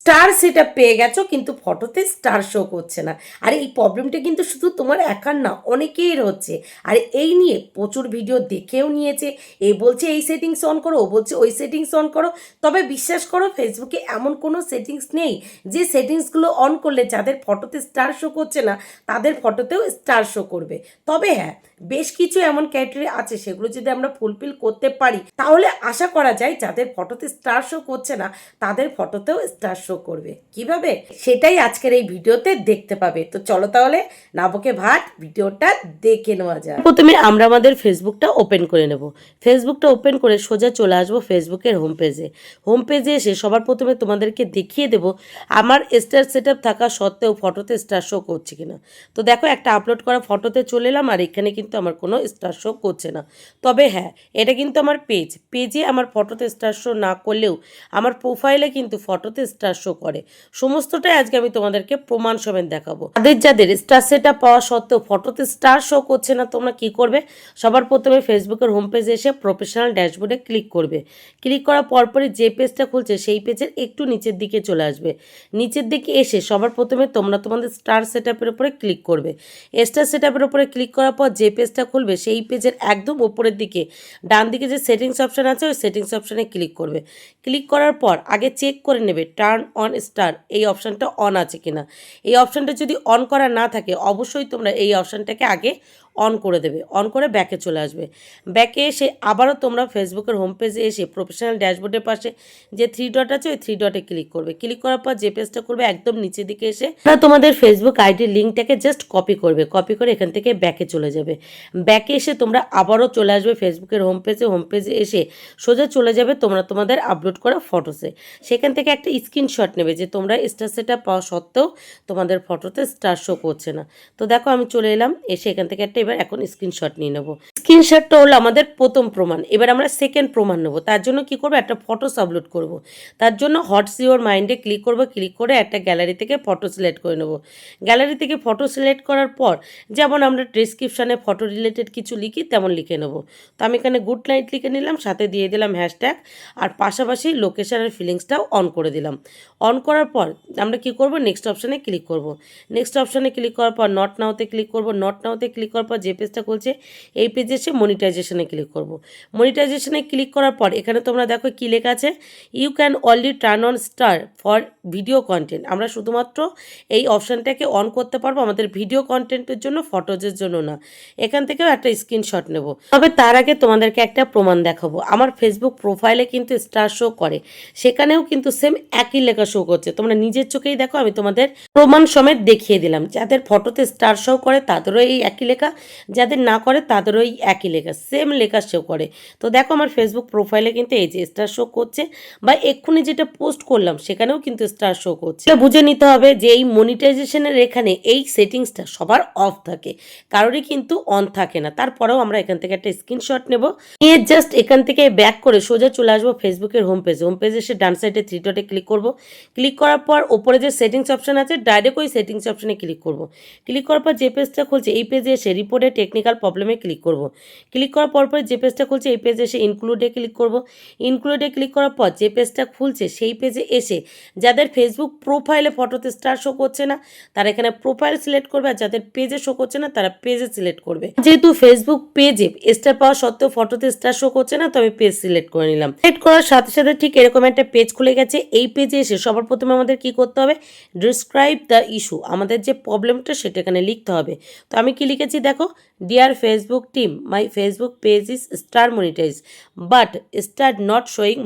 Star সেটা পেয়ে গেছো কিন্তু ফটোতে স্টার শো করছে না। আর এই প্রবলেমটা কিন্তু শুধু তোমার একার না, অনেকের হচ্ছে। আর এই নিয়ে প্রচুর ভিডিও দেখেও নিয়েছে। এ বলছে এই সেটিংস অন করো, ও বলছে ওই সেটিংস অন করো। তবে বিশ্বাস করো, ফেসবুকে এমন কোনো সেটিংস নেই যে সেটিংসগুলো অন করলে যাদের ফটোতে স্টার শো করছে না তাদের ফটোতেও স্টার শো করবে। তবে হ্যাঁ, বেশ কিছু এমন ক্রাইটেরিয়া আছে, সেগুলো যদি আমরা ফুলফিল করতে পারি তাহলে আশা করা যায় যাদের ফটোতে স্টার শো করছে না তাদের ফটোতেও স্টার শো করবে। কিভাবে, সেটাই আজকের এই ভিডিওতে দেখতে পাবে। তো চলো তাহলে না বকে ভাট, ভিডিওটা দেখে নেওয়া যায়। প্রথমে আমরা আমাদের ফেসবুকটা ওপেন করে নেব। ফেসবুকটা ওপেন করে সোজা চলে আসবো ফেসবুকের হোম পেজে। হোম পেজে এসে সবার প্রথমে তোমাদেরকে দেখিয়ে দেব আমার স্টার সেটআপ থাকা সত্ত্বেও ফটোতে স্টার শো করছে কিনা। তো দেখো, একটা আপলোড করা ফটোতে চলে এলাম আর এখানে কিন্তু আমার কোনো স্টার শো করছে না। তবে হ্যাঁ, এটা কিন্তু আমার পেজে আমার ফটোতে স্টার শো না করলেও আমার প্রোফাইলে কিন্তু ফটোতে স্টার শো করে। সমস্তটাই আজকে আমি তোমাদেরকে প্রমাণ সমেত দেখাবো। যাদের স্টার সেটআপ পাওয়া সত্ত্বেও ফটোতে স্টার শো করছে না, তোমরা কি করবে? সবার প্রথমে ফেসবুকের হোম পেজে এসে প্রফেশনাল ড্যাশবোর্ডে ক্লিক করবে। ক্লিক করার পরপরই যে পেজটা খুলছে সেই পেজের একটু নিচের দিকে চলে আসবে। নিচের দিকে এসে সবার প্রথমে তোমরা তোমাদের স্টার সেটআপের উপরে ক্লিক করবে। স্টার সেটআপের উপরে ক্লিক করার পর যে পেজটা খুলবে সেই পেজের একদম উপরের দিকে ডান দিকে যে সেটিংস অপশান আছে ওই সেটিংস অপশানে ক্লিক করবে। ক্লিক করার পর আগে চেক করে নেবে টার্ন অন স্টার এই অপশানটা অন আছে কিনা। এই অপশানটা যদি অন করা না থাকে অবশ্যই তোমরা এই অপশানটাকে আগে অন করে দেবে। অন করে ব্যাকে চলে আসবে। ব্যাকে এসে আবারও তোমরা ফেসবুকের হোম পেজে এসে প্রফেশনাল ড্যাশবোর্ডের পাশে যে থ্রি ডট আছে ওই থ্রি ডটে ক্লিক করবে। ক্লিক করার পর যে পেজটা করবে একদম নিচের দিকে এসে তোমাদের ফেসবুক আইডির লিঙ্কটাকে জাস্ট কপি করবে। কপি করে এখান থেকে ব্যাকে চলে যাবে। ব্যাকে এসে তোমরা আবারও চলে আসবে ফেসবুকের হোম পেজে। হোম পেজে এসে সোজা চলে যাবে তোমরা তোমাদের আপলোড করা ফটোসে। সেখান থেকে একটা স্ক্রিনশট নেবে যে তোমরা স্টার সেটআপ পাওয়া সত্ত্বেও তোমাদের ফটোতে স্টার শো করছে না। তো দেখো, আমি চলে এলাম, এসে এখান থেকে একটা এবার এখন স্ক্রিনশট নিয়ে নেবো। স্ক্রিনশটটা হলো আমাদের প্রথম প্রমাণ। এবার আমরা সেকেন্ড প্রমাণ নেবো। তার জন্য কি করবো? একটা ফটোস আপলোড করব। তার জন্য হটস ইওর মাইন্ডে ক্লিক করবো। ক্লিক করে একটা গ্যালারি থেকে ফটো সিলেক্ট করে নেবো। গ্যালারি থেকে ফটো সিলেক্ট করার পর যেমন আমরা ডেসক্রিপশানে ফটো রিলেটেড কিছু লিখি তেমন লিখে নেবো। তো আমি এখানে গুড নাইট লিখে নিলাম, সাথে দিয়ে দিলাম হ্যাশট্যাগ, আর পাশাপাশি লোকেশনের ফিলিংসটাও অন করে দিলাম। অন করার পর আমরা কি করব? নেক্সট অপশানে ক্লিক করব। নেক্সট অপশানে ক্লিক করার পর নট নাওতে ক্লিক করব। নট নাওতে ক্লিক করার পর যে পেজটা খুলছে এই পেজে এসে মনিটাইজেশনে ক্লিক করব। মনিটাইজেশনে ক্লিক করার পর এখানে তোমরা দেখো কি লেখা আছে, you can only turn on star for video content. আমরা শুধুমাত্র এই অপশানটাকে অন করতে পারবো আমাদের ভিডিও কন্টেন্টের জন্য, ফটোজের জন্য না। এখান থেকেও একটা স্ক্রিনশট নেব। তবে তার আগে তোমাদেরকে একটা প্রমাণ দেখাবো। আমার ফেসবুক প্রোফাইলে কিন্তু স্টার শো করে, সেখানেও কিন্তু সেম একই লেখা শো করছে। তোমরা নিজের চোখেই দেখো, আমি তোমাদের প্রমাণ সমেত দেখিয়ে দিলাম। যাদের ফটোতে স্টার শো করে তাদেরও এই একই লেখা, যাদের না করে তাদেরও এই একই লেখা, সেম লেখা শো করে। তো দেখো, আমার ফেসবুক প্রোফাইলে কিন্তু এই যে স্টার শো করছে, বা এক্ষুনি যেটা পোস্ট করলাম সেখানেও কিন্তু স্টার শো করছে। বুঝে নিতে হবে যে এই মনিটাইজেশনের এখানে এই সেটিংসটা সবার অফ থাকে, কারোরই কিন্তু অন থাকে না। তারপরেও আমরা এখান থেকে একটা স্ক্রিনশট নেব, নিয়ে জাস্ট এখান থেকে ব্যাক করে সোজা চলে আসবো ফেসবুকের হোম পেজে। হোম পেজে এসে ডান সাইডে থ্রি ডটে ক্লিক করব। ক্লিক করার পর ওপরে যে সেটিংস অপশান আছে ডাইরেক্ট ওই সেটিংস অপশানে ক্লিক করব। ক্লিক করার পর যে পেজটা খুলছে এই পেজে এসে রিপোর্টে টেকনিক্যাল প্রবলেমে ক্লিক করব। ক্লিক করার পর যে পেজটা খুলছে এই পেজে এসে ইনক্লুডে ক্লিক করব। ইনক্লুডে ক্লিক করার পর যে পেজটা খুলছে সেই পেজে এসে যাদের ফেসবুক প্রোফাইলে ফটোতে স্টার শো করছে না তারা এখানে প্রোফাইল সিলেক্ট করবে, আর যাদের পেজে শো করছে না তারা পেজে সিলেক্ট করবে। যেহেতু ফেসবুক পেজে স্টার পাওয়া সত্ত্বেও ফটোতে স্টার শো করছে না, তো আমি পেজ সিলেক্ট করে নিলাম। সিলেক্ট করার সাথে সাথে ঠিক এরকম একটা পেজ খুলে গেছে। এই পেজে এসে সবার প্রথমে আমাদের কি করতে হবে? ডিসক্রাইব দ্য ইস্যু, আমাদের যে প্রবলেমটা সেটা এখানে লিখতে হবে। তো আমি কি লিখেছি দেখো, dear Facebook team, my Facebook page is star monetize but star not showing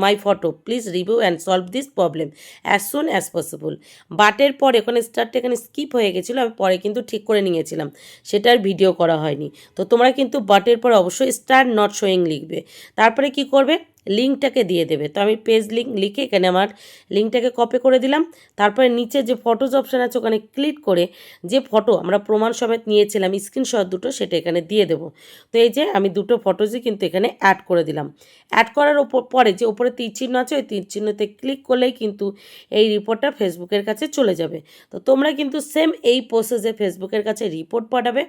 my photo, please review and solve this problem as soon as possible. বাটের পরে ওখানে স্টারটা এখানে স্কিপ হয়ে গেছিলো, আমি পরে কিন্তু ঠিক করে নিয়েছিলাম, সেটার ভিডিও করা হয়নি। তো তোমরা কিন্তু বাটের পরে অবশ্যই স্টার নট শোয়িং লিখবে। তারপরে কি করবে? লিঙ্কটাকে দিয়ে দেবে। তো আমি পেজ লিঙ্ক লিখে এখানে আমার লিঙ্কটাকে কপি করে দিলাম। তারপরে নিচে যে ফটোজ অপশান আছে ওখানে ক্লিক করে যে ফটো আমরা প্রমাণ সমেত নিয়েছিলাম স্ক্রিনশট দুটো, সেটা এখানে দিয়ে দেবো। তো এই যে আমি দুটো ফটোজই কিন্তু এখানে অ্যাড করে দিলাম। অ্যাড করার পরে যে ওপরে তীর চিহ্ন আছে ওই তীর চিহ্নতে ক্লিক করলেই কিন্তু এই রিপোর্টটা ফেসবুকের কাছে চলে যাবে। তো তোমরা কিন্তু সেম এই প্রসেসে ফেসবুকের কাছে রিপোর্ট পাঠাবে।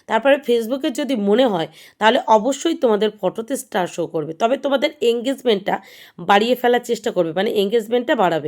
তারপরে ফেসবুকের যদি মনে হয় তাহলে অবশ্যই তোমাদের ফটোতে স্টার শো করবে, তবে তোমাদের এঙ্গেজমেন্টটা বাড়িয়ে ফেলার চেষ্টা করবে, মানে এঙ্গেজমেন্টটা বাড়াবে।